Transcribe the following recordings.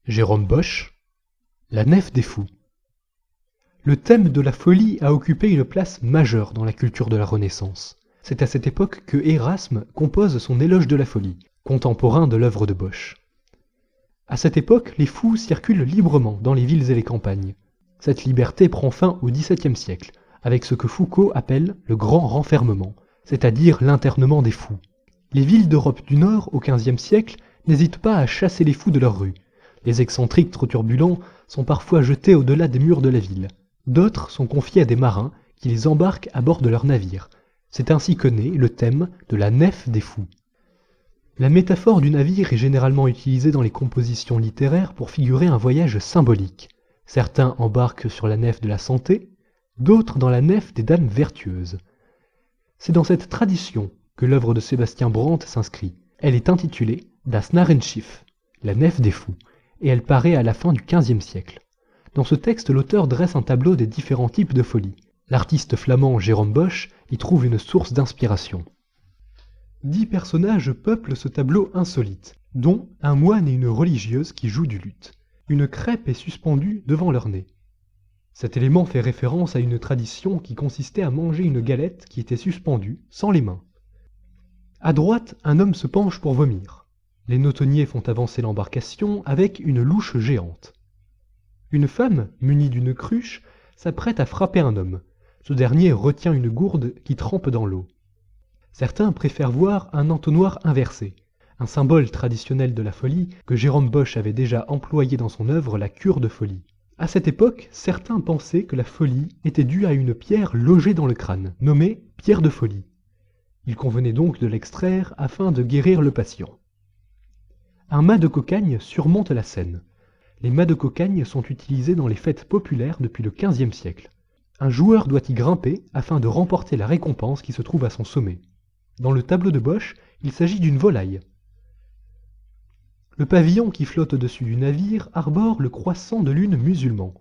Jérôme Bosch, La Nef des Fous. Le thème de la folie a occupé une place majeure dans la culture de la Renaissance. C'est à cette époque que Érasme compose son Éloge de la folie, contemporain de l'œuvre de Bosch. À cette époque, les fous circulent librement dans les villes et les campagnes. Cette liberté prend fin au XVIIe siècle, avec ce que Foucault appelle le grand renfermement, c'est-à-dire l'internement des fous. Les villes d'Europe du Nord, au XVe siècle, n'hésitent pas à chasser les fous de leurs rues. Les excentriques trop turbulents sont parfois jetés au-delà des murs de la ville. D'autres sont confiés à des marins qui les embarquent à bord de leurs navires. C'est ainsi que naît le thème de la nef des fous. La métaphore du navire est généralement utilisée dans les compositions littéraires pour figurer un voyage symbolique. Certains embarquent sur la nef de la santé, d'autres dans la nef des dames vertueuses. C'est dans cette tradition que l'œuvre de Sébastien Brant s'inscrit. Elle est intitulée Das Narrenschiff, la nef des fous, et elle paraît à la fin du XVe siècle. Dans ce texte, l'auteur dresse un tableau des différents types de folie. L'artiste flamand Jérôme Bosch y trouve une source d'inspiration. 10 personnages peuplent ce tableau insolite, dont un moine et une religieuse qui jouent du luth. Une crêpe est suspendue devant leur nez. Cet élément fait référence à une tradition qui consistait à manger une galette qui était suspendue, sans les mains. À droite, un homme se penche pour vomir. Les notonniers font avancer l'embarcation avec une louche géante. Une femme, munie d'une cruche, s'apprête à frapper un homme. Ce dernier retient une gourde qui trempe dans l'eau. Certains préfèrent voir un entonnoir inversé, un symbole traditionnel de la folie que Jérôme Bosch avait déjà employé dans son œuvre La cure de folie. À cette époque, certains pensaient que la folie était due à une pierre logée dans le crâne, nommée pierre de folie. Il convenait donc de l'extraire afin de guérir le patient. Un mât de cocagne surmonte la scène. Les mâts de cocagne sont utilisés dans les fêtes populaires depuis le XVe siècle. Un joueur doit y grimper afin de remporter la récompense qui se trouve à son sommet. Dans le tableau de Bosch, il s'agit d'une volaille. Le pavillon qui flotte au-dessus du navire arbore le croissant de lune musulman.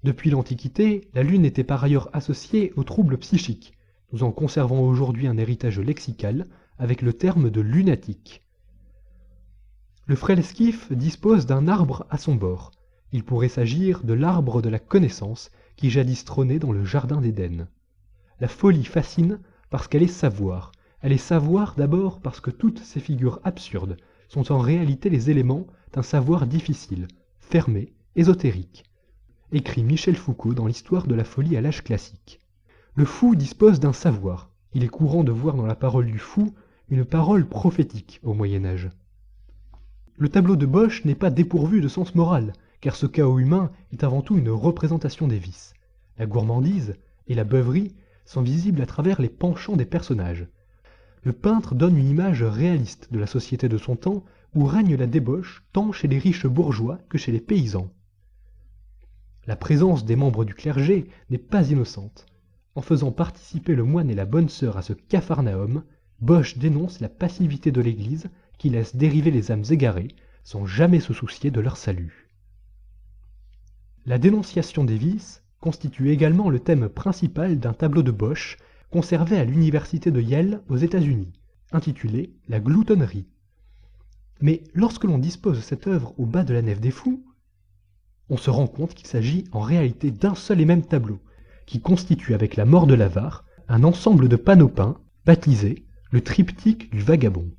Depuis l'Antiquité, la lune était par ailleurs associée aux troubles psychiques. Nous en conservons aujourd'hui un héritage lexical avec le terme de lunatique. Le frêle esquif dispose d'un arbre à son bord. Il pourrait s'agir de l'arbre de la connaissance qui jadis trônait dans le jardin d'Éden. La folie fascine parce qu'elle est savoir. Elle est savoir d'abord parce que toutes ces figures absurdes sont en réalité les éléments d'un savoir difficile, fermé, ésotérique. Écrit Michel Foucault dans l'histoire de la folie à l'âge classique. Le fou dispose d'un savoir. Il est courant de voir dans la parole du fou une parole prophétique au Moyen-Âge. Le tableau de Bosch n'est pas dépourvu de sens moral, car ce chaos humain est avant tout une représentation des vices. La gourmandise et la beuverie sont visibles à travers les penchants des personnages. Le peintre donne une image réaliste de la société de son temps où règne la débauche tant chez les riches bourgeois que chez les paysans. La présence des membres du clergé n'est pas innocente. En faisant participer le moine et la bonne sœur à ce capharnaüm, Bosch dénonce la passivité de l'Église qui laisse dériver les âmes égarées sans jamais se soucier de leur salut. La dénonciation des vices constitue également le thème principal d'un tableau de Bosch conservé à l'université de Yale aux États-Unis, intitulé La gloutonnerie. Mais lorsque l'on dispose cette œuvre au bas de la nef des fous, on se rend compte qu'il s'agit en réalité d'un seul et même tableau, qui constitue avec la mort de l'avare un ensemble de panneaux peints baptisé le triptyque du vagabond.